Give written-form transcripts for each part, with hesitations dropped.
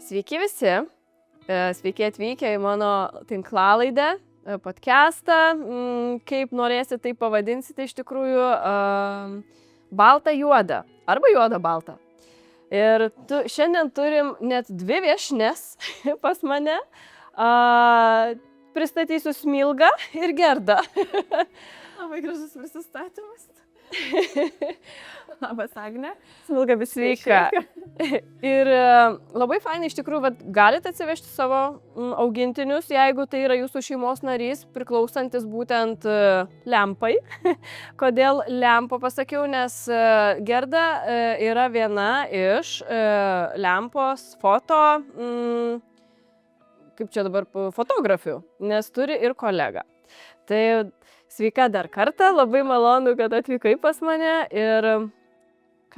Sveiki visi, sveiki atvykę į mano tinklalaidę, podcastą, kaip norėsite, taip pavadinsite iš tikrųjų, balta juoda arba juoda balta. Ir šiandien turim net dvi viešnes pas mane, pristatysiu Smilgą ir Gerdą. Labai gražus prisistatymas. Labas, Agne. Smilga vis sveika. Ir labai fainai iš tikrųjų, vat, galite atsivežti savo augintinius, jeigu tai yra jūsų šeimos narys, priklausantis būtent lempai. Kodėl lempo pasakiau, nes Gerda yra viena iš lempos kaip čia dabar, fotografių, nes turi ir kolegą. Tai sveika dar kartą, labai malonu, kad atvykai pas mane ir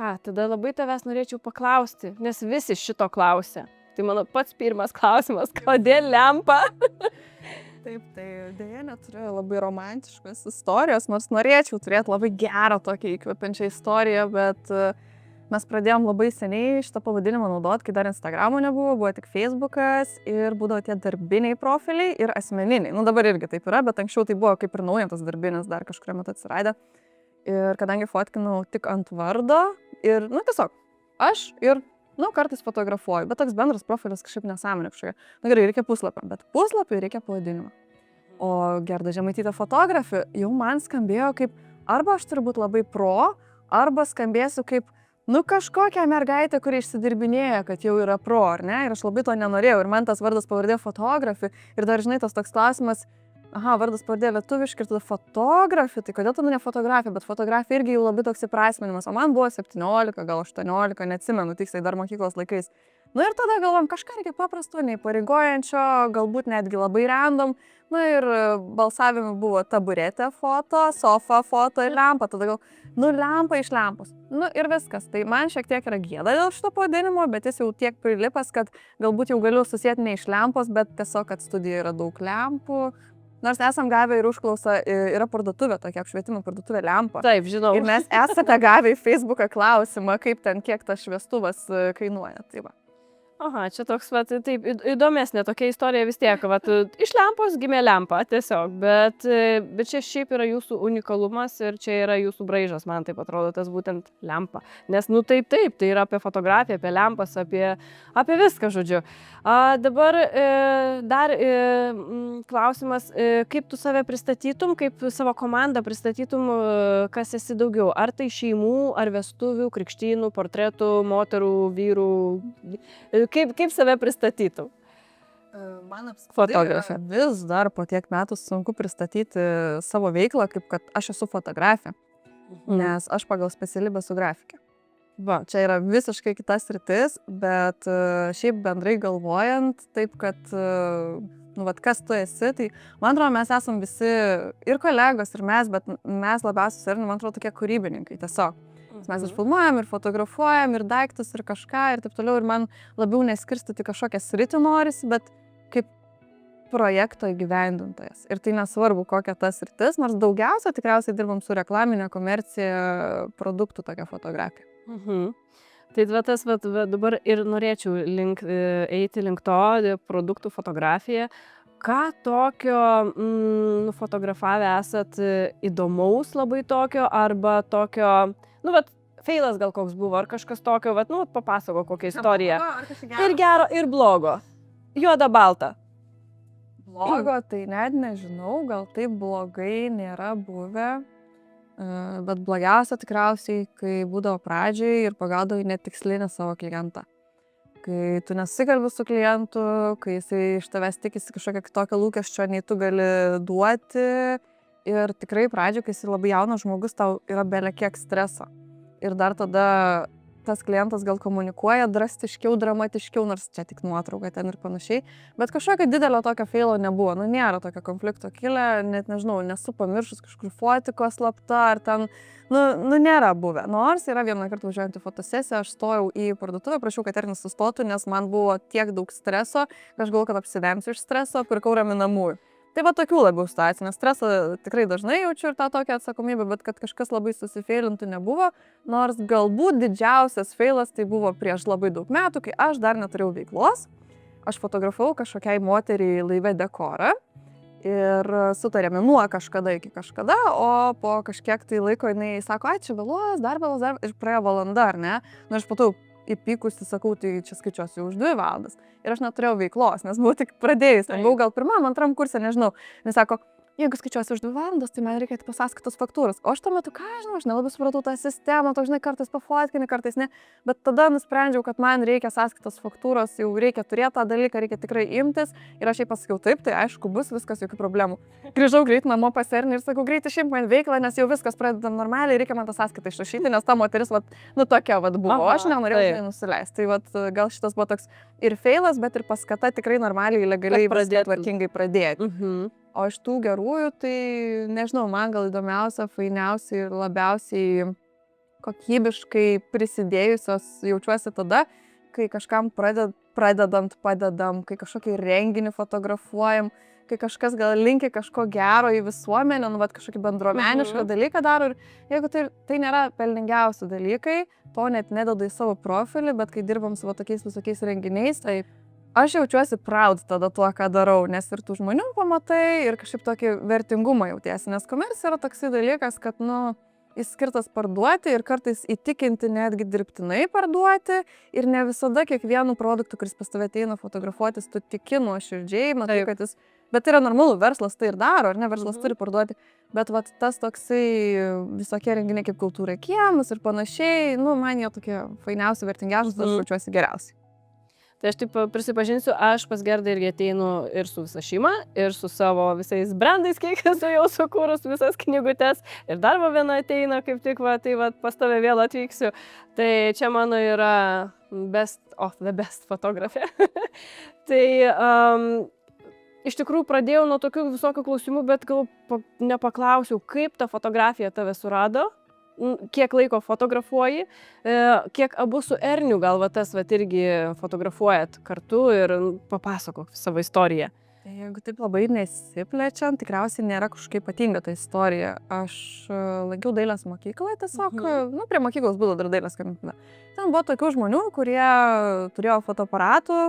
tada labai tavęs norėčiau paklausti, nes visi šito klausia. Tai mano pats pirmas klausimas, kodėl lempa? Taip, tai dėja neturiu labai romantiškos istorijos, nors norėčiau turėti labai gerą tokią įkvepiančią istoriją, bet mes pradėjom labai seniai šitą pavadinimą naudoti, kai dar Instagramo nebuvo, buvo tik Facebookas ir būdavo tie darbiniai profiliai ir asmeniniai. Nu dabar irgi taip yra, bet anksčiau tai buvo kaip ir naujas darbinis dar kažkuriuo metu atsiradę. Ir kadangi fotkinau tik ant vardo ir, tiesiog aš ir, kartais fotografuoju, bet toks bendras profilis kažkaip nesąmonė kažkokia. Gerai, reikia puslapio, bet puslapiui reikia pavadinimą. O Gerda Žemaitytė fotografė jau man skambėjo kaip arba aš turiu būti labai pro, arba skambėsiu kaip kažkokia mergaitė, kuri išsidirbinėja, kad jau yra pro, ar ne? Ir aš labai to nenorėjau. Ir man tas vardas pavardė fotografė. Ir dar, žinai, tas toks klausimas, vardas pavardė lietuviškai ir tada fotografė. Tai kodėl tada ne fotografė? Bet fotografė irgi jau labai toks įprasminimas. O man buvo 17, gal 18, neatsimenu, tiksliai dar mokyklos laikais. Ir tada galvom, kažką reikia paprasto, neįpareigojančio, galbūt netgi labai random. Ir balsavimai buvo taburetė foto, sofa foto ir lempa. Tada gal, lempa iš lempos. Ir viskas. Tai man šiek tiek yra gėda dėl šito pavadinimo, bet jis jau tiek prilipas, kad galbūt jau galiu susėti ne iš lempos, bet tiesiog, kad studijoje yra daug lempų. Nors esam gavę ir užklausą, yra parduotuvė, tokia apšvietimo parduotuvė lempa. Taip, žinau. Ir mes esate gavę į Facebooką klausimą, kaip ten, kiek tas šviestuvas kainuoja. Tai va. Aha, čia toks, taip, įdomesnė tokia istorija vis tiek, iš lempos gimė lempa tiesiog, bet čia šiaip yra jūsų unikalumas ir čia yra jūsų braižas, man taip atrodo, tas būtent lempa. Nes, taip, tai yra apie fotografiją, apie lempas, apie viską, žodžiu. Dabar dar klausimas, kaip tu save pristatytum, kaip savo komandą pristatytum, kas esi daugiau, ar tai šeimų, ar vestuvių, krikštynų, portretų, moterų, vyrų, Kaip save pristatytum? Man apskritai vis dar po tiek metų sunku pristatyti savo veiklą, kaip kad aš esu fotografė, nes aš pagal specialybę esu grafikė. Va, čia yra visiškai kitas sritis, bet šiaip bendrai galvojant, taip kad, kas tu esi, tai man atrodo, mes esam visi ir kolegos, ir mes, bet mes labiausiai, man atrodo, tokie kūrybininkai tiesiog. Mes ir filmuojam, ir fotografuojam, ir daiktus, ir kažką, ir taip toliau. Ir man labiau neskirstyti kažkokią sritį norisi, bet kaip projekto įgyvendintojas. Ir tai nesvarbu, kokia ta sritis, nors daugiausia tikriausiai dirbam su reklaminė komercija, produktų tokia fotografija. Tai tas dabar ir norėčiau eiti link to, produktų fotografija. Ką tokio nufotografavę esat įdomaus labai tokio, arba tokio, feilas gal koks buvo, ar kažkas tokio, papasako kokią istoriją. Ir gero, ir blogo. Juoda balta. Blogo, tai net nežinau, gal taip blogai nėra buvę, bet blogiausia tikriausiai, kai būdavo pradžiai ir pagaudavai netikslinį savo klientą. Kai tu nesikalbi su klientu, kai jisai iš tavęs tikisi kažkokią kitokią lūkesčio, nei tu gali duoti. Ir tikrai pradžioje, kai esi labai jaunas žmogus, tau yra bele kiek streso. Ir dar tada tas klientas gal komunikuoja drastiškiau, dramatiškiau, nors čia tik nuotrauka ten ir panašiai. Bet kažkokio didelio tokio feilo nebuvo. Nėra tokio konflikto kilę, net nežinau, nesu pamiršus kažkur fotiko slapta ar ten, nėra buvę. Nors yra vieną kartą važiuojant į fotosesiją, aš stojau į parduotuvę, prašiau, kad Ernis sustotų, nes man buvo tiek daug streso, kad aš galvoju, kad apsivemsiu iš streso, pirkau raminamųjų. Tai va tokių labiau situacijų, nes stresą tikrai dažnai jaučiu ir tą tokią atsakomybę, bet kad kažkas labai susifeilintų nebuvo, nors galbūt didžiausias feilas tai buvo prieš labai daug metų, kai aš dar neturėjau veiklos. aš fotografavau kažkokiai moteriai laive dekorą ir sutarėme nuo kažkada iki kažkada, o po kažkiek tai laiko jinai sako, ai, čia vėluos, dar ir praėjo valanda, ar ne? Nu, aš patau įpykusi sakau, tai čia skaičiuosiu už 2 valandas. Ir aš neturėjau veiklos, nes buvau tik pradėjus, buvau gal pirmam, antram kurse, nežinau. Jis sako, jeigu skaičiuosiu už 2 valandas, tai man reikia pasaskaitos faktūros. O aš tuo metu, ką žinau, aš nelabai supratau tą sistemą, to žinai, kartais pafotkini, kartais ne. Bet tada nusprendžiau, kad man reikia sąskaitos faktūros, jau reikia turėti tą dalyką, reikia tikrai imtis. Ir aš jai pasakiau, taip, tai aišku, bus viskas, jokių problemų. Grįžau greit namo pas Ernį ir sakau, greit išimk man veiklą, nes jau viskas pradeda normaliai, reikia man tą sąskaitą išrašyti, nes ta moteris, vat, nu tokia vat buvo, aš nenorėjau nusileisti. Tai vat, gal šitas buvo toks ir feilas, bet ir paskata tikrai normaliai, legaliai tvarkingai pradėti. O iš tų gerųjų, tai nežinau, man gal įdomiausia, fainiausia ir labiausiai kokybiškai prisidėjusios jaučiuosi tada, kai kažkam padedam, kai kažkokį renginį fotografuojam, kai kažkas gal linki kažko gero į visuomenę, nu, vat, kažkokį bendruomenišką dalyką daro. Ir jeigu tai nėra pelningiausi dalykai, to net nededu į savo profilį, bet kai dirbam su tokiais visokiais renginiais, tai aš jaučiuosi proud tada tuo, ką darau, nes ir tų žmonių pamatai ir kažkaip tokį vertingumą jautiesi, nes komercija yra toksai dalykas, kad, nu, jis skirtas parduoti ir kartais įtikinti netgi dirbtinai parduoti ir ne visada kiekvienu produktu, kuris pas tave ateina fotografuotis, tu tiki nuoširdžiai, matai, kad jis, bet tai yra normalu, verslas tai ir daro, ar ne, verslas turi parduoti, bet vat tas toksai visokie renginiai kaip kultūra kiemas ir panašiai, nu, man jie tokie fainiausi, vertingiausi, aš jaučiuosi geriausiai. Tai aš taip prisipažinsiu, aš pas Gerdą irgi ateinu ir su visa šeima, ir su savo visais brandais, kiek esu jau sukūrus visas knygutes, ir dar viena ateina, kaip tik, va, tai va, pas tave vėl atvyksiu. Tai čia mano yra best of the best fotografė. Tai iš tikrųjų pradėjau nuo tokių visokių klausimų, bet gal nepaklausiau, kaip ta fotografija tave surado. Kiek laiko fotografuoji, kiek abu su Erniu gal va tas va irgi fotografuojat kartu ir papasakok savo istoriją. Tai jeigu taip labai nesiplečiant, tikriausiai nėra kažkaip ypatinga ta istorija. Aš lankiau dailės mokyklą tiesiog, nu, prie mokyklos buvo dar dailės kabinete. Ten buvo tokių žmonių, kurie turėjo fotoaparatų,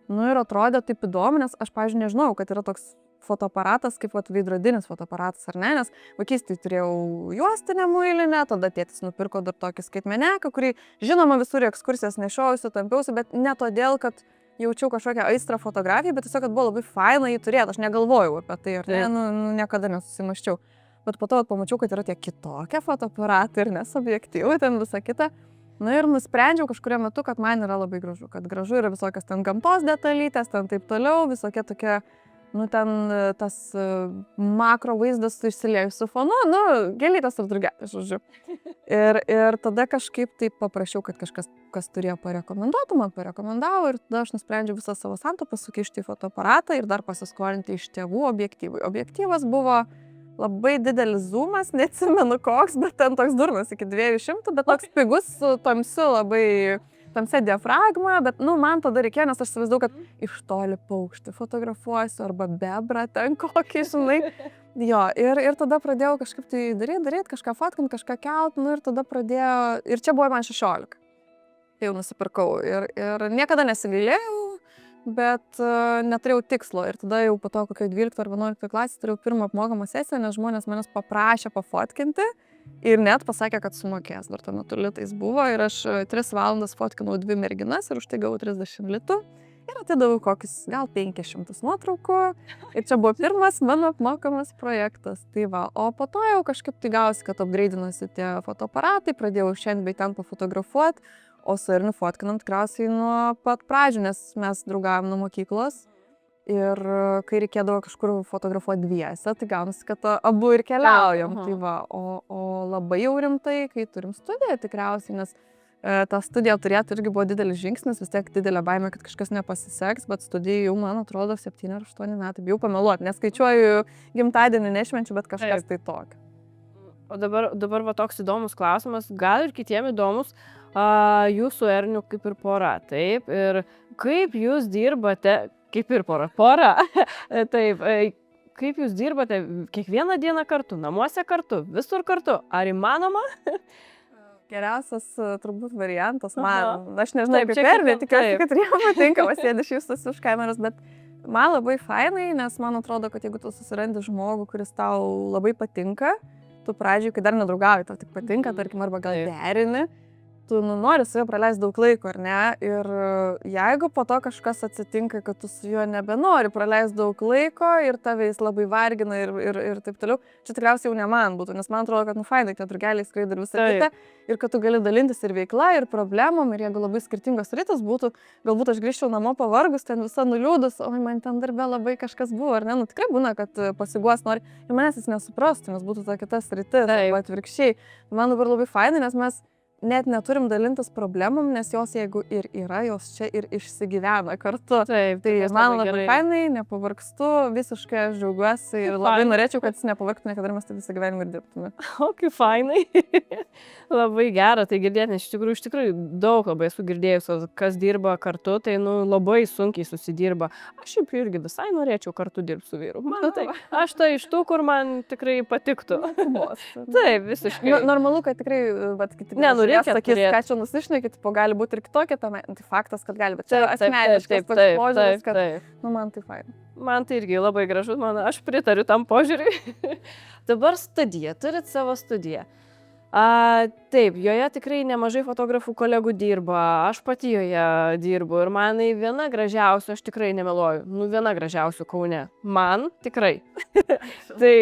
nu ir atrodė taip įdomu, nes aš, pavyzdžiui, nežinau, kad yra toks fotoaparatas kaip veidrodinis fotoaparatas, ar ne, nes vaikystėje turėjau juostinę muilinę, tada tėtis nupirko dar tokį skaitmeneką, kurį, žinoma, visur į ekskursijas nešiausi, tampiausi, bet ne todėl, kad jaučiau kažkokią aistrą fotografijai, bet tiesiog, kad buvo labai faina jį turėti, aš negalvojau apie tai, ar ne, nu, niekada nesusimaščiau. Bet po to pamačiau, kad yra tie kitokie fotoaparatai ir nes objektyvai, ten visa kita. Na ir nusprendžiau kažkurio metu, kad man yra labai gražu, kad gražu yra visokios ten gamtos detalytės, ten taip toliau, visokie tokie, nu, ten tas makro vaizdas su išsiliejusiu fonu, nu, gėlytės ir drugelės, žodžiu. Ir tada kažkaip taip paprašiau, kad kažkas, kas turėjo parekomenduotų, man parekomendavo ir tada aš nusprendžiau visą savo santaupą sukišti į fotoaparatą ir dar pasiskolinti iš tėvų objektyvui. Objektyvas buvo labai didelis zoomas, neatsimenu koks, bet ten toks durnas iki 200, bet toks pigus su tamsiu labai tamsia diafragma, bet, nu, man tada reikėjo, nes aš įsivaizdavau, kad iš toli paukštį fotografuosiu arba bebrą ten kokį, žinai. Jo, ir tada pradėjau kažkaip tai daryti, kažką fotkint, kažką kelt, nu ir tada pradėjo, ir čia buvo man 16. Jau nusipirkau ir niekada nesigailėjau, bet neturėjau tikslo. Ir tada jau po to kokio 12 ar 11 klasės turėjau pirmą apmokamą sesiją, nes žmonės manęs paprašė pafotkinti. Ir net pasakė, kad sumokės, dar tuo metu litais buvo ir aš 3 valandas fotkinau 2 merginas ir už tai gavau 30 litų ir atidaviau kokius gal 500 nuotraukų ir čia buvo pirmas mano apmokamas projektas. Tai va, o po to jau kažkaip tai gausi, kad upgraidinosi tie fotoaparatai, pradėjau šiandien bei ten pafotografuoti, o su Erniu fotkinam tikriausiai nuo pat pradžių, nes mes draugavom nuo mokyklos. Ir kai reikėdavo kažkur fotografuoti dviese, tai gaunasi, kad abu ir keliaujam. Tai va, o labai jau rimtai, kai turim studiją tikriausiai, nes ta studija turėtų irgi buvo didelis žingsnis, vis tiek didelė baimė, kad kažkas nepasiseks, bet studija jau, man atrodo, 7 ar 8 metai, bijau pameluoti, neskaičiuoju gimtadienį, nešvenčiu, bet kažkas tai tokio. O dabar va toks įdomus klausimas, gal ir kitiem įdomus, jūsų Erniu kaip ir pora, taip, ir kaip jūs dirbate, kaip ir pora, taip, kaip jūs dirbate kiekvieną dieną kartu, namuose kartu, visur kartu, ar įmanoma? Geriausias turbūt variantas Aha. man. Aš nežinau, Taip, kaip čia Ernė, kiekvien- tikiuosi, taip. kad ir jam patinka, pasėdė šypsosi už kameros, bet man labai fainai, nes man atrodo, kad jeigu tu susirandi žmogų, kuris tau labai patinka, tu pradžioj, kai dar nedraugauji, tau tik patinka, tarkim, arba gal Taip. derini, tu nori su juo praleisti daug laiko, ar ne? Ir jeigu po to kažkas atsitinka, kad tu su juo nebenori praleisti daug laiko ir tave jis labai vargina ir taip toliau, čia tikriausiai jau ne man būtų, nes man atrodo, kad fainai, kad drugeliai skraido ir visą Taip. kitą, ir kad tu gali dalintis ir veikla, ir problemom, ir jeigu labai skirtingos rytis būtų, galbūt aš grįžčiau namo pavargus, ten visa nuliūdus, oi, man ten darbe labai kažkas buvo, ar ne? Nu tikrai būna, kad pasiguos nori ir manęs jis nesuprastų, nes būtų ta kita sritis, arba atvirkščiai. Man dabar labai fainai, nes mes net neturim dalintis problemom, nes jos jeigu ir yra, jos čia ir išsigyvena kartu. Taip, Tai tas man labai labai gerai. fainai, nepavargstu, visiškai aš džiaugiuosi ir labai Fainai. norėčiau, kad jis nepavargtų, niekada mes tai visą gyvenimą ir dirbtume. O, kaip fainai. Labai gera tai girdėti, nes iš tikrųjų daug labai esu girdėjus, kas dirba kartu, tai labai sunkiai susidirba. Aš šiaip irgi visai norėčiau kartu dirbti su vyru. Man, tai, aš tai iš tų, kur man tikrai patiktų. Taip, visiškai. Normalu, kad tikrai, bet kiti Ne, nu, reikia sakys, turėt. ką čia nusišnekit, po gali būti ir kitokia, tai faktas, kad gali, bet čia Taip, taip, asmeniškas taip, toks taip, požiūris, taip, kad, taip. nu, man tai fainai. Man tai irgi labai gražu, aš pritariu tam požiūriui. Dabar studija, turit savo studiją. Taip, joje tikrai nemažai fotografų kolegų dirba, aš pati joje dirbu ir manai viena gražiausių, aš tikrai nemeluoju, nu viena gražiausių Kaune. Man tikrai. Tai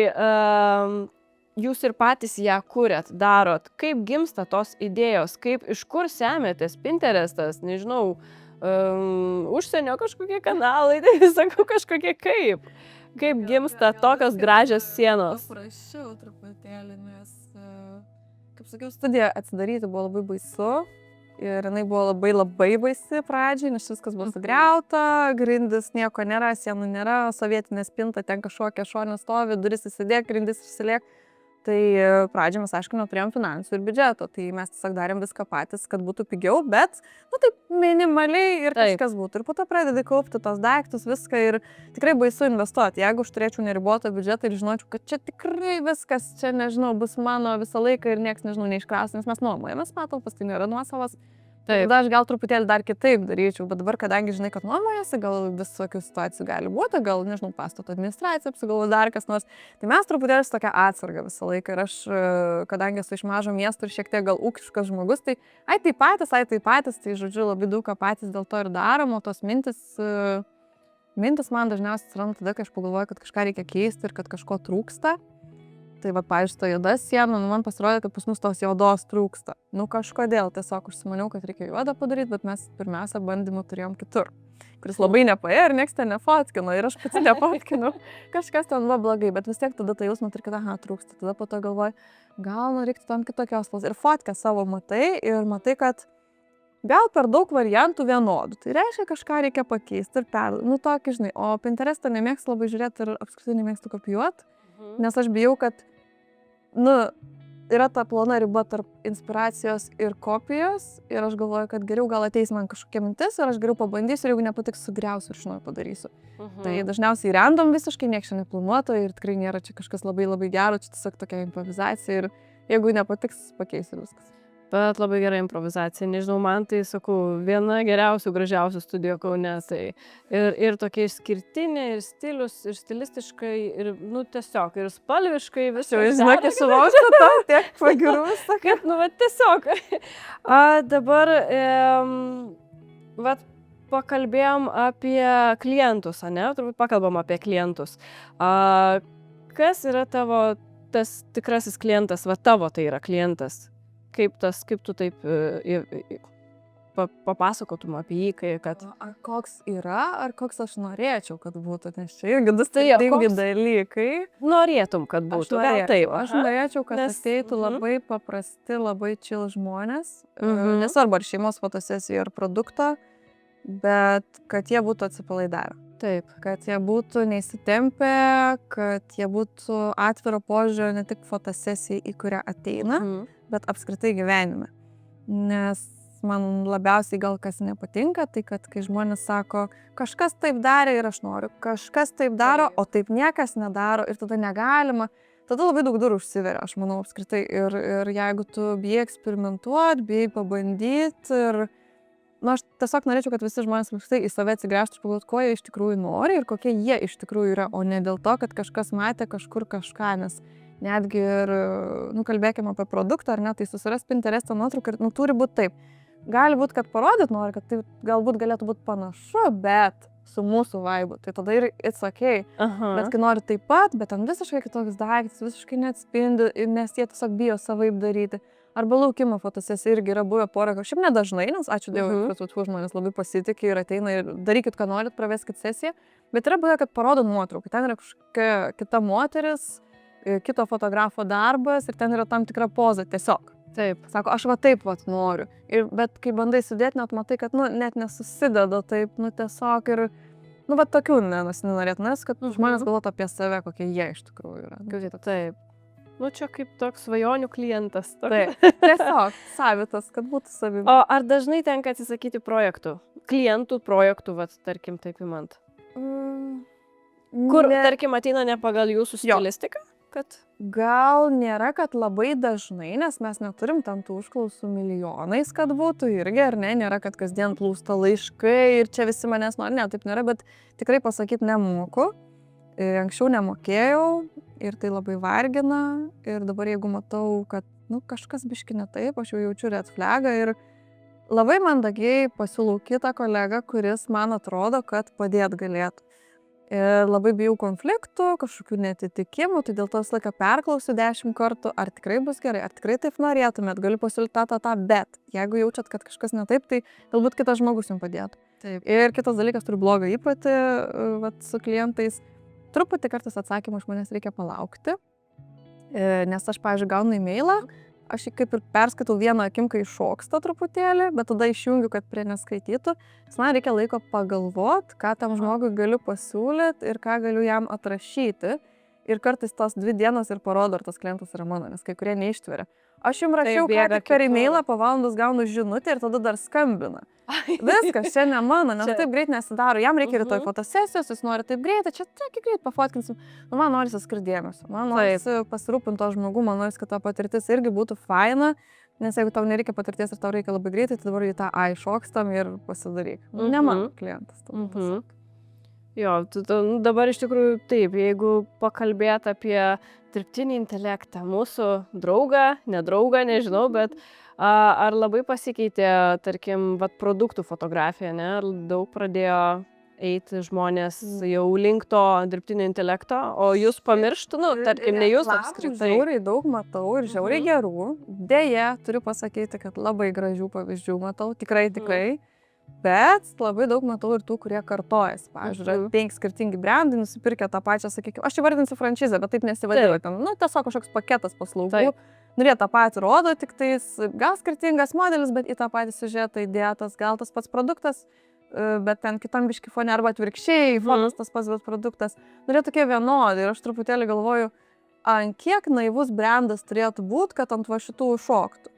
jūs ir patys ją kuriat, darot, kaip gimsta tos idėjos, kaip iš kur semiatės, Pinterestas, nežinau, užsienio kažkokie kanalai, tai sakau kažkokie kaip. Kaip gimsta tokios gražios sienos. Paprašiau truputėlį, nes, kaip sakiau, studiją atsidaryti buvo labai baisu. Ir jinai buvo labai baisi pradžiai, nes viskas buvo sugriauta, grindis nieko nėra, sienų nėra, sovietinė spinta, ten kažkokia šonė stovi, duris įsidėk, grindis išsiliek. Tai pradžiai mes, aišku, neturėjom finansų ir biudžeto, tai mes tiesiog darėm viską patys, kad būtų pigiau, bet, nu taip, minimaliai ir Taip. kažkas būtų. Ir po to pradedi kaupti tos daiktus, viską ir tikrai baisu investuoti. Jeigu aš turėčiau neribotą biudžetą ir žinočiau, kad čia tikrai viskas, čia, nežinau, bus mano visą laiką ir nieks, nežinau, neiškraus, nes mes nuomojamės patalpas, tai nėra nuosavas. Taip. Tada aš gal truputėlį dar kitaip daryčiau, bet dabar, kadangi žinai, kad nuomojasi, gal visokių situacijų gali būti, gal, nežinau, pastato administracija, apsigalvo dar kas nors, tai mes truputėlį su tokia atsarga visą laiką ir aš, kadangi esu iš mažo miesto ir šiek tiek gal ūkiškas žmogus, tai tai patys, tai žodžiu, labai daug ką patys dėl to ir darom, o tos mintis man dažniausiai atsiranda tada, kai aš pagalvoju, kad kažką reikia keisti ir kad kažko trūksta. Tai va, pavyzdžiui, ta juoda siena, nu, man pasirodė, kad pas mus tos juodos trūksta. Nu, kažkodėl tiesiog užsimaniau, kad reikia juodą padaryti, bet mes pirmiausia bandymų turėjom kitur, kuris labai nepaėjo ir nieks ten nefotkino ir aš pati nefotkinu. Kažkas ten buvo blogai, bet vis tiek tada tai jausmas ir kad, trūksta. Tada po to galvoju, gal nu reiktų tam kitokios spalvos. Ir fotkę savo matai ir matai, kad gal per daug variantų vienodų. Tai reiškia, kažką reikia pakeisti ir perduoti. Nu, tokį, žinai, o Pinterestą nemėgstu labai žiūrėti ir apskritai nemėgstu kopijuoti, nes aš bijau, kad yra ta plona riba tarp inspiracijos ir kopijos ir aš galvoju, kad geriau gal ateis man kažkokia mintis ir aš geriau pabandysiu ir jeigu nepatiks, sugriausiu ir iš naujo padarysiu. Tai dažniausiai random visiškai nieks čia neplanuoto ir tikrai nėra čia kažkas labai gero, čia tiesiog tokia improvizacija ir jeigu nepatiks, pakeisiu ir viskas. Bet labai gera improvizacija, nežinau, man tai, sakau, viena geriausių, gražiausių studijų Kaune, tai ir tokia išskirtinė, ir stilius, ir stilistiškai, ir, nu, tiesiog, ir spalviškai, viskas. Žinok, aš sulaužtu to, tiek pagirų visą. Kad, nu, va, tiesiog. Dabar, vat, pakalbėjom apie klientus, ne? Turbūt pakalbam apie klientus. Kas yra tavo, tas tikrasis klientas, va, tavo tai yra klientas? Kaip tu taip papasakotum apie jį, kad... Ar koks yra, ar koks aš norėčiau, kad būtų, nes čia irgi du Tai skirtingi dalykai. Norėtum, kad būtų. Aš norėčiau, kad ateitų labai paprasti, labai chill žmonės. Nesvarbu, ar šeimos fotosesija, ar produkto, bet kad jie būtų atsipalaidavę. Taip. Kad jie būtų neįsitempę, kad jie būtų atviro požiūrio ne tik fotosesijai, į kurią ateina, bet apskritai gyvenime. Nes man labiausiai gal kas nepatinka, tai kad kai žmonės sako, kažkas taip darė ir aš noriu, kažkas taip daro, o taip niekas nedaro ir tada negalima. tada labai daug durų užsiveria, aš manau, apskritai. Ir jeigu tu bijai eksperimentuoti, bijai pabandyti ir, aš tiesiog norėčiau, kad visi žmonės apskritai į save atsigręžtų ir pagalvotų, ko jie iš tikrųjų nori ir kokie jie iš tikrųjų yra, o ne dėl to, kad kažkas matė kažkur kažką, nes netgi ir, kalbėkime apie produktą, ar ne, tai susiras Pinterest'o nuotrauką ir, turi būti taip. Gali būti, kad parodyt nori, kad tai galbūt galėtų būti panašu, bet su mūsų vaibu, tai tada ir it's okay. Bet kai nori taip pat, bet ten visiškai kitoks daiktas, visiškai neatspindi, nes jie tiesiog bijo savaip daryti. Arba laukimo fotosesija irgi yra buvę porą, šiaip nedažnai, nes ačiū Dievui, kad žmonės labai pasitikė ir ateina ir darykit, ką norit, praveskit sesiją, bet yra buvę, kad parodo nuotrauką, ten yra kažkokia kita moteris, kito fotografo darbas ir ten yra tam tikra poza tiesiog. Taip. Sako, aš va taip vat noriu. Bet kai bandai sudėti, net matai, kad net nesusideda taip, tiesiog ir, va tokių nenorėtų, nes kad žmonės galvotų apie save, kokie jie iš tikrųjų yra. Taip. Čia kaip toks svajonių klientas. Taip. Tiesiog savitas, kad būtų savimi. O ar dažnai tenka atsisakyti projektų? Klientų projektų, tarkim, taip įmant? Kur, tarkim, ateina ne pagal jūsų stilistiką? Gal nėra, kad labai dažnai, nes mes neturim ten tų užklausų milijonais, kad būtų irgi, ar ne, nėra, kad kasdien plūsta laiškai ir čia visi manęs nori, ne, taip nėra, bet tikrai pasakyti nemoku. Anksčiau nemokėjau ir tai labai vargina ir dabar jeigu matau, kad kažkas biški ne taip, aš jau jaučiu red flagą ir labai mandagiai pasiūlau kitą kolegą, kuris man atrodo, kad padėt galėtų. Labai bijau konfliktų, kažkokių netitikimų, tai dėl to visą laiką perklausiu 10 kartų, ar tikrai bus gerai, ar tikrai taip norėtumėt, galiu pasiūlyti tą, bet jeigu jaučiat, kad kažkas ne taip, tai galbūt kitas žmogus jums padėtų. Taip. Ir kitas dalykas, turiu blogą įprotį su klientais, truputį kartais atsakymą iš manęs reikia palaukti, nes aš, pavyzdžiui, gaunu e-mailą, aš jį kaip ir perskaitau vieną akim, kai šoksta truputėlį, bet tada išjungiu, kad prie neskaitytų. Nes man reikia laiko pagalvoti, ką tam žmogui galiu pasiūlyti ir ką galiu jam atrašyti. Ir kartais tos 2 dienos ir parodo, ar tas klientas yra mano, nes kai kurie neištveria. Aš jums rašiau, kad per e-mailą po valandos gaunu žinutę ir tada dar skambina. Viskas, čia ne mano, nes taip greit nesidaro. Jam reikia rytoj fotosesijos, jis nori taip greitai, čia tiek greit pafotkinsim. Man norisi skirti dėmesio, man norisi pasirūpinti to žmogų, man norisi, kad ta patirtis irgi būtų faina, nes jeigu tau nereikia patirties ir tau reikia labai greitai, tai dabar į tą šokstam ir pasidaryk. Ne mano klientas. Jo, dabar iš tikrųjų taip, jeigu pakalbėt apie dirbtinį intelektą, mūsų draugą, nedraugą, nežinau, bet ar labai pasikeitė, tarkim, produktų fotografija, ne? Ar daug pradėjo eiti žmonės jau link to dirbtinio intelekto, o jūs pamirštų, tarkim, ne jūs apskritai. Žiauriai daug matau ir žiauriai gerų. Deja, turiu pasakyti, kad labai gražių pavyzdžių matau, tikrai. Bet labai daug matau ir tų, kurie kartojas. Pavyzdžiui, 5 skirtingi brandai nusipirkę tą pačią, sakykime, aš įvardinsiu franšizę, bet taip nesivadinu. Tiesiog kažkoks paketas paslaugų. Jie tą patį rodo, tik tais gal skirtingas modelis, bet į tą patį siužetą įdėtas, gal tas pats produktas, bet ten kitam biški fone arba atvirkščiai, fonas tas pats, bet produktas. Jie tokie vienodi ir aš truputėlį galvoju, ant kiek naivus brandas turėtų būti, kad ant va šitų šoktų.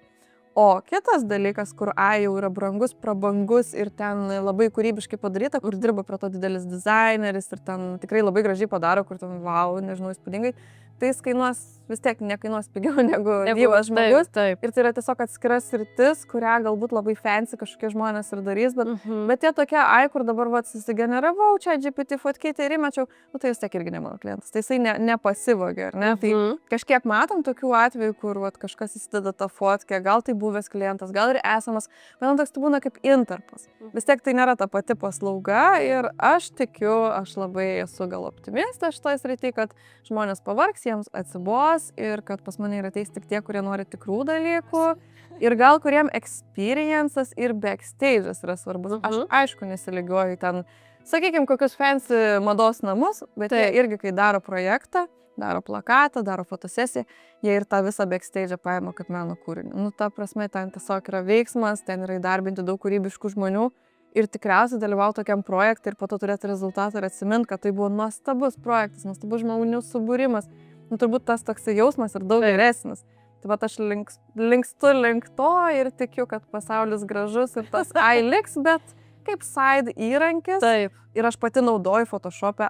O kitas dalykas, kur jau yra brangus, prabangus ir ten labai kūrybiškai padaryta, kur dirba prie to didelis dizaineris ir ten tikrai labai gražiai padaro, kur ten, wow, nežinau, įspūdingai, tai jis kainuos, vis tiek nekainuos pigiau negu gyvas žmogus. Taip. Ir tai yra tiesiog atskiras sritis, kurią galbūt labai fancy kažkokie žmonės ir darys, bet tie tokie, kur dabar susigeneravau, čia GPT fotkeitį ir įmečiau, tai vis tiek irgi ne mano klientas. Tai jisai nepasivogė, ar ne? Tai kažkiek matom tokių atvejų, kur kažkas įsideda tą fotkę, gal tai buvęs klientas, gal ir esamas, bet toks tai būna kaip intarpas. Vis tiek tai nėra ta pati paslauga ir aš tikiu, aš labai esu gal optimistė šitoje srityje, kad žmonės pavargs, jiems atsibos ir kad pas mane yra ateis tik tie, kurie nori tikrų dalykų ir gal kuriem experiences ir backstage'as yra svarbus. Aš aišku nesilygiuoju ten, sakykime, kokius fancy mados namus, bet jie irgi, kai daro projektą, daro plakatą, daro fotosesiją, jie ir tą visą backstage'ą paima kaip meno kūrinį. Ta prasme, ten tiesiog yra veiksmas, ten yra įdarbinti daug kūrybiškų žmonių ir tikriausiai dalyvauti tokiam projektui ir po to turėti rezultatą ir atsiminti, kad tai buvo nuostabus projektas, nuostabus žmonių subūrimas. Turbūt tas toksai jausmas ir daug geresnis. Tai aš linkstu link to ir tikiu, kad pasaulis gražus ir tas liks, bet kaip side įrankis. Taip. Ir aš pati naudoju Photoshop'e,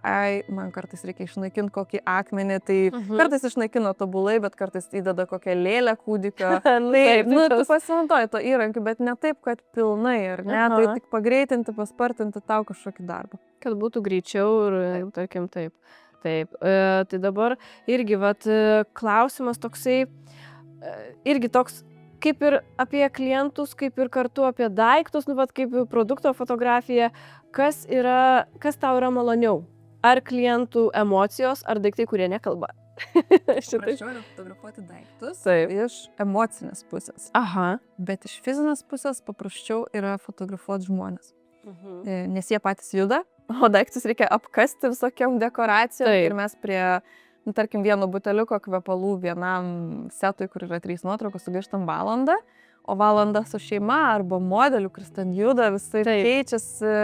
man kartais reikia išnaikinti kokį akmenį, tai kartais išnaikino tobulai, bet kartais įdeda kokią lėlę kūdikio. Tu pasinaudoji to įrankiu, bet ne taip, kad pilnai, ar ne? Tai tik pagreitinti, paspartinti tau kažkokį darbą. Kad būtų greičiau ir, tarkim, taip. Taip. Tai dabar irgi, klausimas toksai, irgi toks, kaip ir apie klientus, kaip ir kartu apie daiktus, kaip produkto fotografija, kas tau yra maloniau? Ar klientų emocijos, ar daiktai, kurie nekalba? Prašiau yra fotografuoti daiktus iš emocinės pusės. Aha. Bet iš fizinės pusės paprasčiau yra fotografuoti žmonės. Nes jie patys juda, o daiktus reikia apkasti visokiam dekoracijom. Ir mes prie, tarkim, vieno buteliuko kvepalų vienam setui, kur yra 3 nuotraukos, sugaištam valandą, o valandą su šeima arba modeliu, kuris ten juda, visai keičiasi,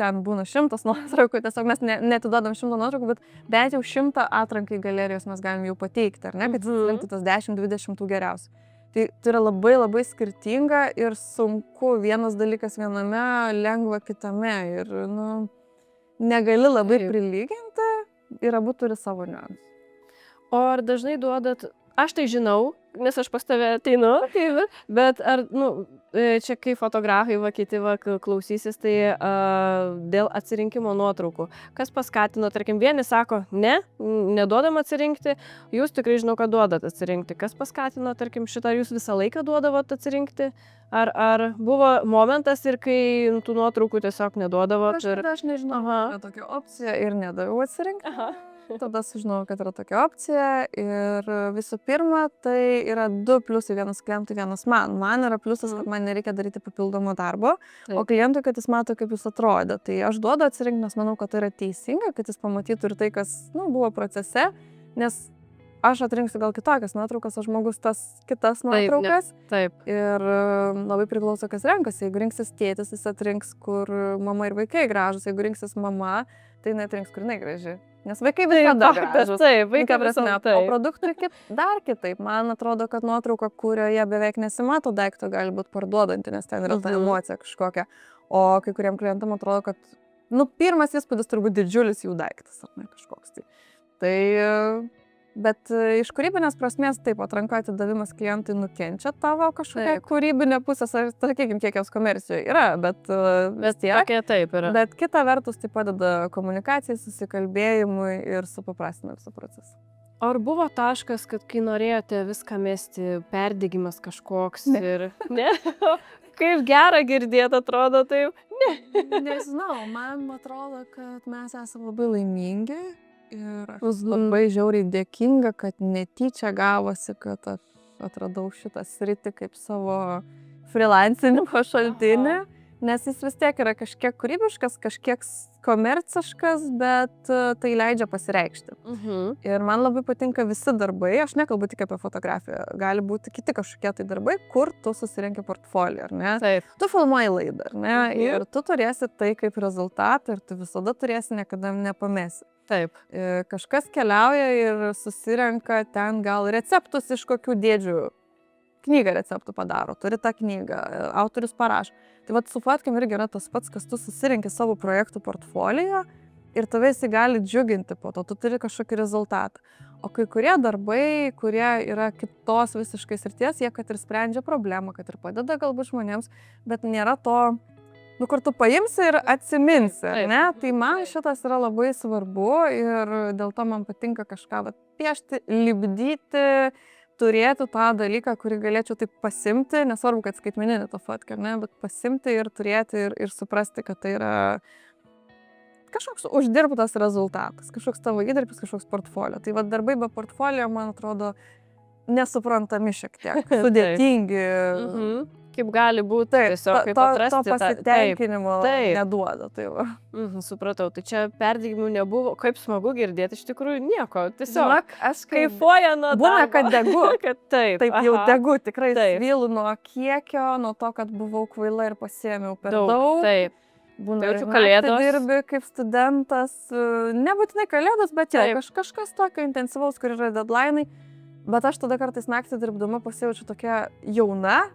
ten būna 100 nuotraukų, tiesiog mes neatiduodam 100 nuotraukų, bet bent jau 100 atrankai galerijos mes galim jau pateikti, ar ne, kad atsirinkti tas 10-20 tų geriausių. Tai yra labai labai skirtinga ir sunku vienas dalykas viename, lengva kitame ir, negali labai prilyginti ir abu turi savo niuansų. O ar dažnai duodat, aš tai žinau, nes aš pas tave ateinu, bet ar, čia kai fotografai, kiti klausysis, tai dėl atsirinkimo nuotraukų. Kas paskatino, tarkim, vieni sako, neduodam atsirinkti, jūs tikrai žinau, kad duodat atsirinkti. Kas paskatino, tarkim, šitą, jūs visą laiką duodavot atsirinkti? Ar buvo momentas ir kai tų nuotraukų tiesiog neduodavot? Aš nežinau, yra tokia opcija ir nedaviau atsirinkti. Tada sužinojau, kad yra tokia opcija ir visų pirma, tai yra 2 pliusai, vienas klientui, vienas man. Man yra pliusas, kad man nereikia daryti papildomo darbo, o klientui, kad jis mato, kaip jis atrodė. Tai aš duodu atsirinkti, nes manau, kad tai yra teisinga, kad jis pamatytų ir tai, kas buvo procese, nes aš atrinksiu gal kitokias nuotraukas, o žmogus tas kitas nuotraukas. Taip. Ir labai priklauso, kas renkasi. Jeigu rinksis tėtis, jis atrinks, kur mama ir vaikai gražus. Jeigu rinksis mama, tai netrinks, kur jinai graži. Nes vaikai visada gražus. Taip, vaikai visada. O produktui dar kitaip. Man atrodo, kad nuotrauka, kurioje beveik nesimato daikto, gali būti parduodanti, nes ten yra ta emocija kažkokia. O kai kuriem klientam atrodo, kad, pirmas įspūdis turbūt didžiulis jų daiktas, ar ne kažkoks. Tai, bet iš kūrybinės prasmės taip, atranka atidavimas klientui nukenčia tavo kažkokia kūrybinė pusė, sakykime, kiek jos komercijoje yra, bet tiek. Taip yra. Bet kita vertus tai padeda komunikacijai, susikalbėjimui ir supaprastina visą procesą. Ar buvo taškas, kad kai norėjote viską mesti, perdegimas kažkoks ir... Ne? Kaip gera girdėti, atrodo taip? Nežinau, man atrodo, kad mes esame labai laimingi. Ir aš labai žiauriai dėkinga, kad netyčia gavosi, kad aš atradau šitą sritį kaip savo freelancinimo šaltinį, nes jis vis tiek yra kažkiek kūrybiškas, kažkiek komerciškas, bet tai leidžia pasireikšti. Ir man labai patinka visi darbai, aš nekalbu tik apie fotografiją, gali būti kiti kažkokie tai darbai, kur tu susirenki portfolio, ar ne? Taip. Tu filmuoji laidą, ar ne? Ir tu turėsi tai kaip rezultatą ir tu visada turėsi, niekada nepamesi. Taip. Kažkas keliauja ir susirenka ten gal receptus iš kokių dėdžių. Knygą receptų padaro, turi tą knygą, autorius parašo. Tai su fotkim irgi yra tas pats, kas tu susirenki savo projektų portfolio ir tave jisai gali džiuginti po to, tu turi kažkokį rezultatą. O kai kurie darbai, kurie yra kitos visiškai srities, jie kad ir sprendžia problemą, kad ir padeda galbūt žmonėms, bet nėra to... kur tu paimsi ir atsiminsi, ne? Tai man šitas yra labai svarbu ir dėl to man patinka kažką piešti, lipdyti, turėti tą dalyką, kurį galėčiau taip pasimti, nesvarbu, kad skaitmeninė to fotka, ne? Bet pasimti ir turėti ir suprasti, kad tai yra kažkoks uždirbtas rezultatas, kažkoks tavo įdirbis, kažkoks portfolio. Tai darbai be portfolio, man atrodo, nesuprantami šiek tiek, sudėtingi. Kaip gali būti, tiesiog kaip atrasti to pasitenkinimo neduoda. Tai supratau, tai čia perdegimų nebuvo, kaip smagu girdėti, iš tikrųjų nieko, tiesiog žinok, aš kaifuoja nuo darbo. Būna, kad degu, taip jau degu, tikrai svylu nuo kiekio, nuo to, kad buvau kvaila ir pasiėmiau per daug. Taip. Būna ir kalėdos. Dirbi kaip studentas, nebūtinai kalėdos, bet kažkas tokio intensyvaus, kur yra deadline'ai, bet aš tada kartais naktį dirbdama pasijaučiu tokia jauna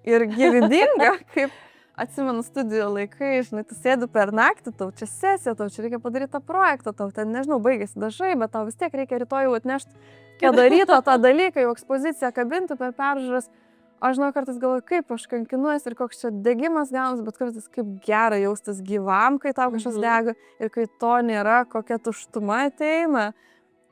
ir gyvybinga, kaip atsimenu studijų laikai, žinai, tu sėdi per naktį, tau čia sesija, tau čia reikia padaryti tą projektą, tau ten, nežinau, baigėsi dažai, bet tau vis tiek reikia rytoj jau atnešti padarytą tą dalyką, jau ekspoziciją kabinti per peržiūras. Aš žinau, kartais galvoju, kaip aš kankinuosi ir koks čia degimas gaunas, bet kartais kaip gera jaustis gyvam, kai tau kažkas dega ir kai to nėra, kokia tuštuma ateina.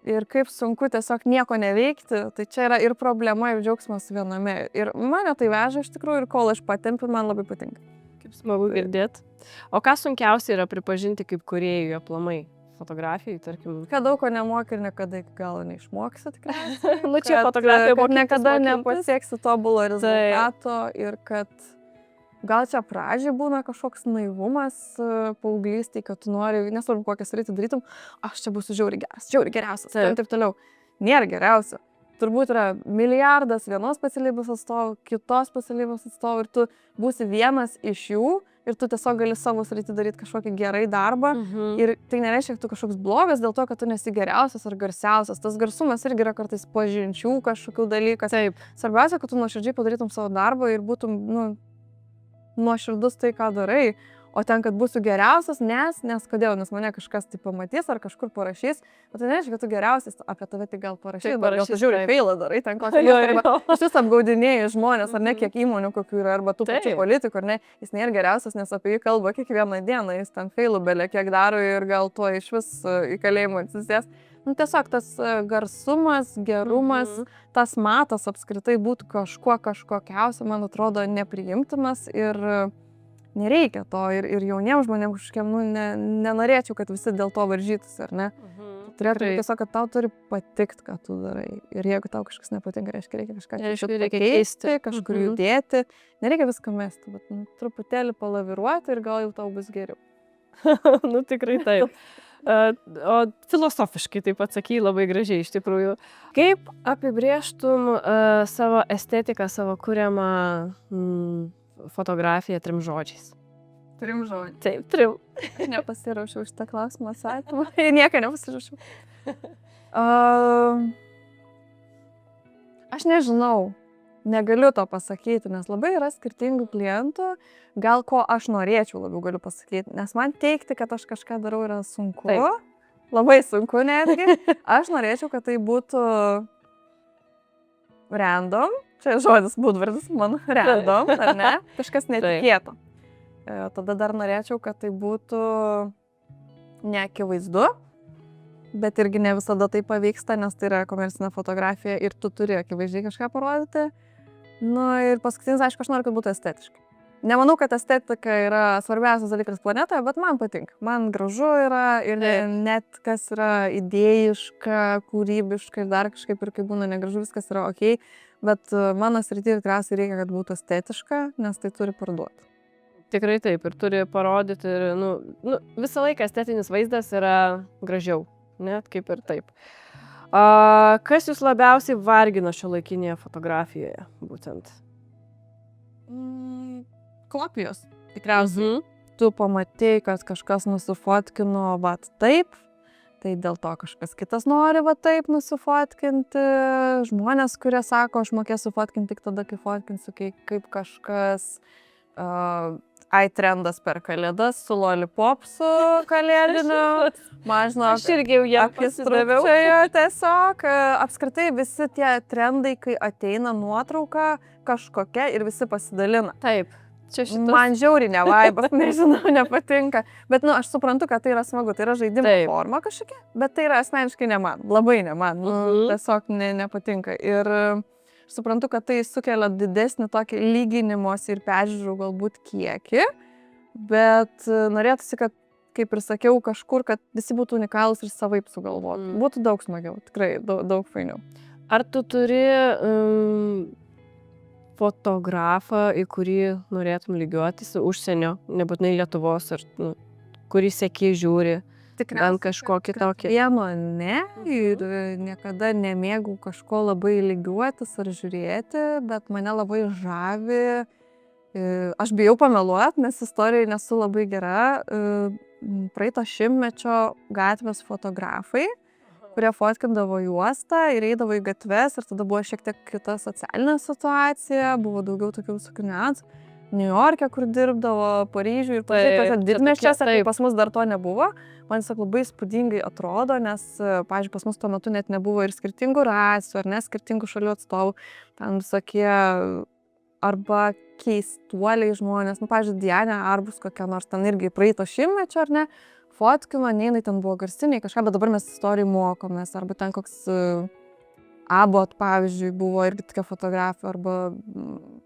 Ir kaip sunku tiesiog nieko neveikti, tai čia yra ir problema, ir džiaugsmas viename. Ir mane tai veža iš tikrųjų ir kol aš patempiu, man labai patinka. Kaip smagu girdėti. O ką sunkiausia yra pripažinti kaip kūrėjų aplamai? Fotografijai, tarkim. Kad daug ko nemoki ir niekada iki galo neišmoksi tikriausiai. Nu čia fotografija, kad niekada nepasieksi tobulo rezultato ir kad gal čia pradžiai būna kažkoks naivumas paauglystėj, kad tu nori, nesvarbu kokią sritį darytum, aš čia būsiu žiauriai geriausias, taip toliau. Nėra geriausio. Turbūt yra milijardas vienos specialybės atstovų, kitos specialybės atstovų ir tu būsi vienas iš jų ir tu tiesiog gali savo sritį daryti kažkokį gerai darbą. Ir tai nereiškia, kad tu kažkoks blogas dėl to, kad tu nesi geriausias ar garsiausias. Tas garsumas irgi yra kartais pažinčių kažkokių dalykų. Taip. Svarbiausia, kad tu nuoširdžiai padarytum savo darbą ir būtum, nuoširdus tai, ką darai. O ten, kad būsiu geriausias, nes kodėl, nes mane kažkas tai pamatys ar kažkur parašys, bet tai nereiškia, kad tu geriausias, apie tave tai gal parašys, gal tu žiūri feilą darai, ten kokią iš vis apgaudinėjai žmonės, ar ne, kiek įmonių kokių yra, arba tų pačių politikų, ar ne, jis nėra geriausias, nes apie jį kalba kiekvieną dieną, jis ten feilų belė kiek daro ir gal to iš vis į kalėjimą atsisės. Tiesiog tas garsumas, gerumas, tas matas apskritai būtų kažkokiausia, man atrodo, nepriimtinas ir nereikia to ir jauniems žmonėms kažkokiem, nenorėčiau, kad visi dėl to varžytųsi, ar ne? Turėtų tiesiog, kad tau turi patikti, ką tu darai. Ir jeigu tau kažkas nepatinka, reiškia kažką pakeisti, kažkur judėti. Nereikia viską mesti, bet truputėlį palaviruoti ir gal jau tau bus geriau. Tikrai taip. O filosofiškai taip atsakei labai gražiai iš tikrųjų. Kaip apibrėžtum savo estetiką, savo kuriamą fotografiją 3 žodžiais? 3 žodžiais. Taip, 3. Aš nepasiraušiau šitą klausimą atsakymą. Nieką nepasiraušiau. Aš nežinau. Negaliu to pasakyti, nes labai yra skirtingų klientų. Gal ko aš norėčiau labiau galiu pasakyti. Nes man teikti, kad aš kažką darau yra sunku. Taip. Labai sunku netgi. Aš norėčiau, kad tai būtų random. Čia žodis būdvardis, man random, ar ne? Kažkas netikėto. Tada dar norėčiau, kad tai būtų neakivaizdu, bet irgi ne visada tai pavyksta, nes tai yra komercinė fotografija ir tu turi akivaizdžiai kažką parodyti. Ir paskutinis, aišku, aš noriu, kad būtų estetiškai. Nemanau, kad estetika yra svarbiausias dalykas planetoje, bet man patinka. Man gražu yra ir net kas yra idėjiška, kūrybiška ir dar kažkaip ir kai būna negražu, viskas yra okei. Bet mano srityje tikriausiai reikia, kad būtų estetiška, nes tai turi parduoti. Tikrai taip, ir turi parodyti, ir visą laiką estetinis vaizdas yra gražiau, net kaip ir taip. Kas jūs labiausiai vargino šiuolaikinėje fotografijoje, būtent? Kopijos, tikriausiai. Tu pamatei, kad kažkas nusifotkino taip, tai dėl to kažkas kitas nori taip nusifotkinti. Žmonės, kurie sako, aš mokėsiu fotkinti tik tada, kai fotkinsiu, kaip kažkas trendas per kalėdas su lollipopsu kalėdiniu. Man žinok, aš irgi jau jam pasidaviau. Tiesiog apskritai visi tie trendai, kai ateina nuotrauka kažkokia ir visi pasidalina. Taip. Man žiauriai nevaibas, nežinau, nepatinka. Bet, aš suprantu, kad tai yra smagu, tai yra žaidimo forma kažkokia, bet tai yra asmeniškai ne man, labai ne man. Tiesiog nepatinka. Ir suprantu, kad tai sukelia didesnį tokį lyginimosi ir peržiūrų galbūt kiekį, bet norėtųsi, kad, kaip ir sakiau, kažkur, kad visi būtų unikalūs ir savaip sugalvoti. Būtų daug smagiau, tikrai daug fainiau. Ar tu turi fotografą, į kurį norėtum lygiuotis, užsienio, nebūtinai Lietuvos, ar kurį seki žiūri, bent kažkokį tokį? Vieno ne, ir niekada nemėgau kažko labai lygiuotis ar žiūrėti, bet mane labai žavi. Aš bijau pameluoti, nes istorijai nesu labai gera. Praeito šimtmečio gatvės fotografai, kurie fotkindavo juostą ir eidavo į gatves ir tada buvo šiek tiek kita socialinė situacija, buvo daugiau tokių visokių niuansų. New York'e, kur dirbdavo, Paryžiuje ir Taip, tose čia didmiesčiuose, tokie- kai taip. pas mus dar to nebuvo. Man tiesiog labai spūdingai atrodo, nes, pavyzdžiui, pas mus tuo metu net nebuvo ir skirtingų rasių, ar ne, skirtingų šalių atstovų. Ten visokie arba keistuoliai žmonės, nu, pavyzdžiui, Diana Arbus kokia nors, ten irgi praeito šimtmečio, ar ne, fotkino, nei jinai ten buvo garsiniai kažką, bet dabar mes istorijų mokomės, arba ten koks Abot, pavyzdžiui, buvo irgi tokia fotografija, arba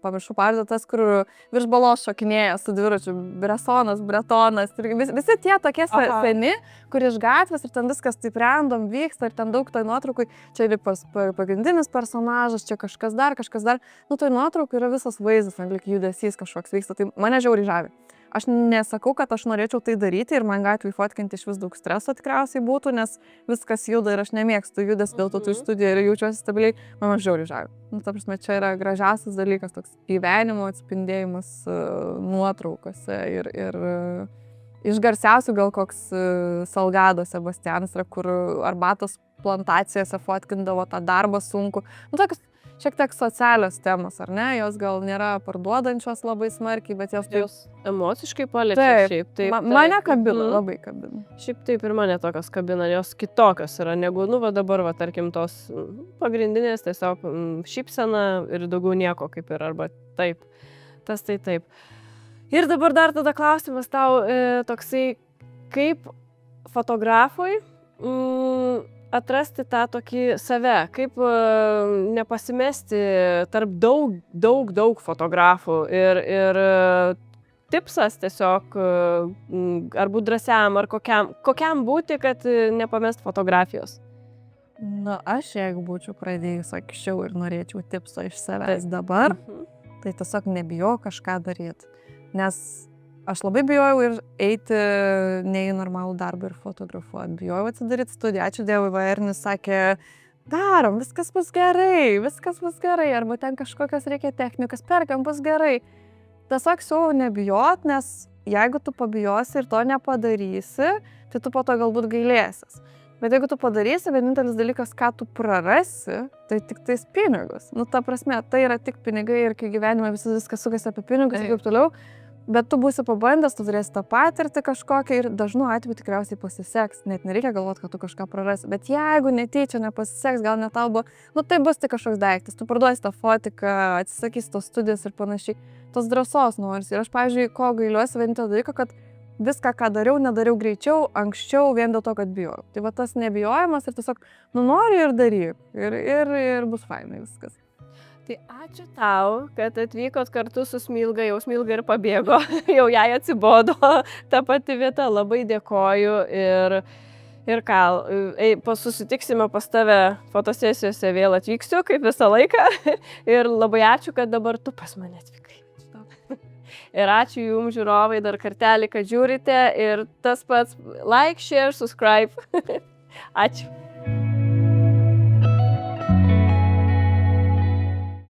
pamiršau pavyzdį, tas, kur virš balos šokinėja su dviračiu, Bresonas, Bretonas, ir visi tie tokie seni, kur iš gatvės ir ten viskas taip random vyksta ir ten daug toj nuotraukui, čia ir pagrindinis personažas, čia kažkas dar, nu toj nuotraukui yra visas vaizdas, lyg judesys kažkoks vyksta, tai mane žiauriai žavi. Aš nesakau, kad aš norėčiau tai daryti ir man gatvėje fotkinti iš vis daug streso tikriausiai būtų, nes viskas juda ir aš nemėgstu judės, dėl to tu studijoje ir jaučiuosi stabiliai, man žiauriai žavi. Nu, ta prasme, čia yra gražiausias dalykas, toks gyvenimo atspindėjimas nuotraukose ir iš garsiausių gal koks Salgado Sebastianas yra, kur arbatos plantacijose fotkindavo tą darbą sunku. Nu, tokius šiek tiek socialios temos, ar ne? Jos gal nėra parduodančios labai smarkiai, bet jos emociškai paliečia šiaip. Taip, mane kabina, labai kabina. Šiaip taip ir mane tokios kabina, jos kitokios yra negu, nu, va dabar, va, tarkim, tos pagrindinės tiesiog šypsena ir daugiau nieko kaip ir, arba taip. Tas tai taip. Ir dabar dar tada klausimas tau toksai, kaip fotografui atrasti tą tokį save, kaip nepasimesti tarp daug fotografų ir tipsas tiesiog, ar būt drąsiam, ar kokiam būti, kad nepamest fotografijos. Na, aš jeigu būčiau pradėjus anksčiau ir norėčiau tipso iš savęs dabar, tai tiesiog nebijau kažką daryti, nes aš labai bijojau ir eiti ne į normalų darbą ir fotografuoti. Bijojau atsidaryti studiją. Ačiū Dievui, Vaernis sakė, darom, viskas bus gerai. Arba ten kažkokios reikia technikas, perkam, bus gerai. Tiesiog siūlau nebijot, nes jeigu tu pabijosi ir to nepadarysi, tai tu po to galbūt gailėsis. Bet jeigu tu padarysi, vienintelis dalykas, ką tu prarasi, tai tik tais pinigus. Nu, ta prasme, tai yra tik pinigai ir kai gyvenime viskas sukasi apie pinigus ir taip toliau. Bet tu būsi pabandęs, tu turėsi tą patirtį kažkokią ir dažnu atveju tikriausiai pasiseks. Net nereikia galvoti, kad tu kažką prarasi. Bet jeigu netyčia nepasiseks, gal net tau buvo, nu tai bus tik kažkoks daiktas. Tu parduosi tą fotiką, atsisakysi tos studijos ir panašiai. Tos drąsos norisi. Ir aš, pavyzdžiui, ko gailiuosi vienintelio dalyko, kad viską, ką dariau greičiau, anksčiau, vien dėl to, kad bijojau. Tai va tas nebijojimas ir tiesiog, nu nori ir daryk. Ir bus fainai viskas. Tai ačiū tau, kad atvykot kartu su Smilga, jau Smilga ir pabėgo, jau jai atsibodo ta pati vieta, labai dėkoju ir ką, susitiksime pas tave fotosesijose, vėl atvyksiu, kaip visą laiką ir labai ačiū, kad dabar tu pas mane atvykai. Ir ačiū jums žiūrovai dar kartelį, kad žiūrite ir tas pats like, share, subscribe. Ačiū.